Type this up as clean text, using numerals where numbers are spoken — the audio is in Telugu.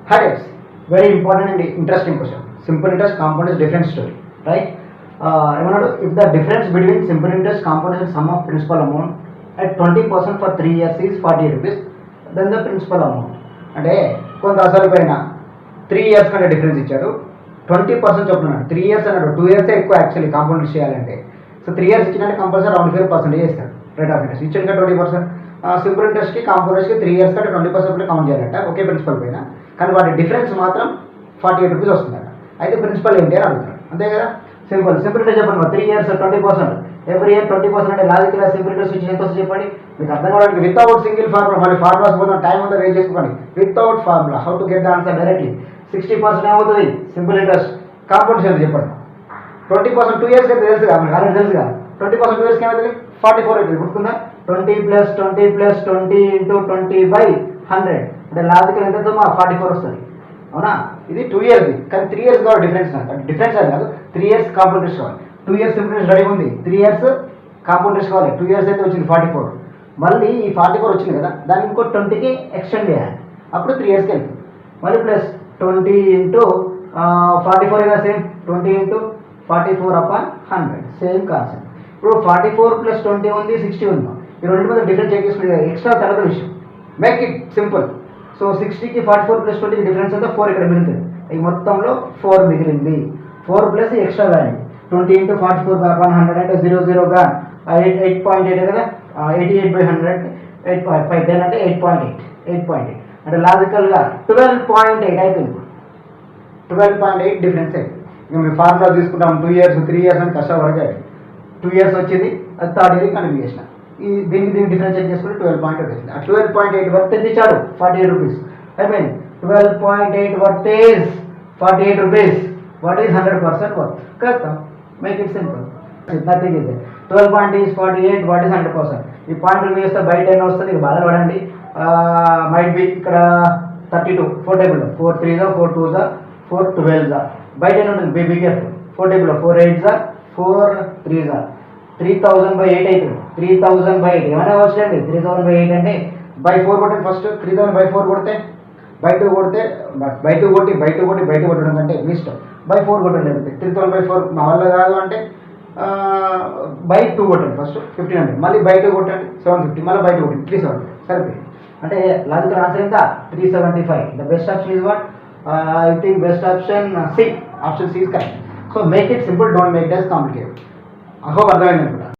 Hi, very important and interesting question. Simple interest compound is different story, right? If the difference between simple interest compound and sum of principal amount at 20% for 3 years is 48 rupees, then the principal amount. అంటే కొంత అసలు పైన 3 years కంటే డిఫరెన్స్ ఇచ్చాడు, 20% చెప్తున్నాడు. 3 years అన్నాడు, 2 years ఎక్కువ యాక్చువల్లీ కాంపౌండ్ చేయాలంటే. సో 3 years ఇచ్చినట్టు కంపల్సరీ 25% చేస్తాడు రేట్ ఆఫ్ ఇంట్రెస్ట్. ఇచ్చిన 20%. సింపుల్ ఇంట్రెస్ట్కి కాంపౌండర్స్కి 3 years కంటే 20% కౌంట్ చేయాలంట ఒకే ప్రిన్సిపల్ పైన. కానీ వాటి డిఫరెన్స్ మాత్రం 48 రూపీస్ వస్తుందట. అయితే ప్రిన్సిపల్ ఏంటి అని అడుగుతాడు, అంతే కదా. సింపుల్ ఇంట్రెస్ట్ చెప్పండి. 3 years 20%, ఎవ్రీ ఇయర్ 20% అంటే లాజికల్ సింపుల్ ఇంట్రెస్ట్ వచ్చి ఎంత వస్తుంది చెప్పండి. మీకు అర్థం కావడానికి వితౌట్ సింగిల్ ఫార్ములా, మళ్ళీ ఫార్ములాస్ పోతాం, టైం అంతా వేస్ట్ చేసుకోండి. Without formula how to get the answer directly. 60% ఏమవుతుంది సింపుల్ ఇంట్రెస్ట్, కాంపౌండ్ ఎంత చెప్పండి. 20% 2 years అయితే తెలుసుగా, మనకు ఆల్రెడీ తెలుసుగా. 20% 2 years ఏమవుతుంది 44 అవుతుంది. గుర్తుందా? 20 + 20 + 20 × 20/100 అంటే లాజికల్ ఎంత 44 వస్తుంది. అవునా? ఇది 2 years, కానీ 3 years కావాలి డిఫరెన్స్. డిఫరెన్స్ అది కాదు, 3 years కాంపౌండ్ ఇంట్రెస్ట్ కావాలి. 2 years సింపుల్ ఇంట్రెస్ట్ రెడీ ఉంది, 3 years కాంపౌండ్ ఇంట్రెస్ట్ కావాలి. 2 years అయితే వచ్చింది 44. మళ్ళీ ఈ 44 వచ్చింది కదా, దాన్ని ఇంకో 20కి ఎక్స్టెండ్ చేయాలి, అప్పుడు 3 yearsకి వెళ్తుంది. మళ్ళీ ప్లస్ 20 × 44 కదా, సేమ్ 20 × 44/100 సేమ్ కాన్సెప్ట్. ఇప్పుడు 44 + 20 ఉంది, 60 ఉంది. ఈ రెండు మీద డిఫరెన్స్ చెక్ చేసుకునే ఎక్స్ట్రా తర్వాత విషయం. Make it simple. సో 60కి 44 + 20కి డిఫరెన్స్ అంతా 4 ఇక్కడ మిగులుతుంది. ఈ మొత్తంలో 4 మిగిలింది. 4 ప్లస్ ఎక్స్ట్రా వాల్యూ 20 × 44/100 అంటే 00గా 8.8 కదా, 88/100 8.5 10 అంటే 8.8 అంటే లాజికల్గా 12.8 అయిపోయింది. 12.8 డిఫరెన్స్ అయింది. ఇంకా మేము ఫార్ములా తీసుకుంటాం 2 years 3 years అని కష్టపడగా 2 years వచ్చింది, అది 3rd year కంటిన్యూ చేసిన. దీనికి డిఫరెన్స్ చెక్ చేసుకుంటే 12.8 వచ్చింది. ఆ 12.8 వర్త్ ఎంత ఇచ్చాడు? 48 రూపీస్. అయిపోయింది. 12.8 worth is 48 rupees. What is 100% worth? Correct. Make it simple, nothing is 12.48 what is 100%. ఈ పాయింట్ రివ్యూ చేస్తే బయట ఎన్నో వస్తుంది, ఇక బాధలు పడండి. మైట్ బి ఇక్కడ 32 4 టేబుల్లో 4 3s 4 2s 4 12s బయట ఎన్ని ఉంటుంది? Be careful. 4 టేబుల్లో 4 8s 4 3s 3000/8 అవుతుంది. 3000/8 ఏమైనా వచ్చండి. 3000/8 అంటే బై 4 కొట్టండి ఫస్ట్. 3000/4 కొడితే బై 2 కొడితే బై 2 కొట్టి బై 2 కొట్టి బై 2 కొట్టడం కంటే మీ ఇష్టం. బై 4 కొట్టండి. 3000/4 మా వల్ల కాదు అంటే బై 2 కొట్టండి ఫస్ట్ 1500, మళ్ళీ బై 2 కొట్టండి 750, మళ్ళీ బై 2 కొట్టండి 370. సరిపోయింది. అంటే లాజికల్ ఆన్సర్ ఎంత? 375. The best option is what? I think best option C. Option C is correct. So make it simple, don't make it as complicated. అర్థమైంది అనుకుంటా.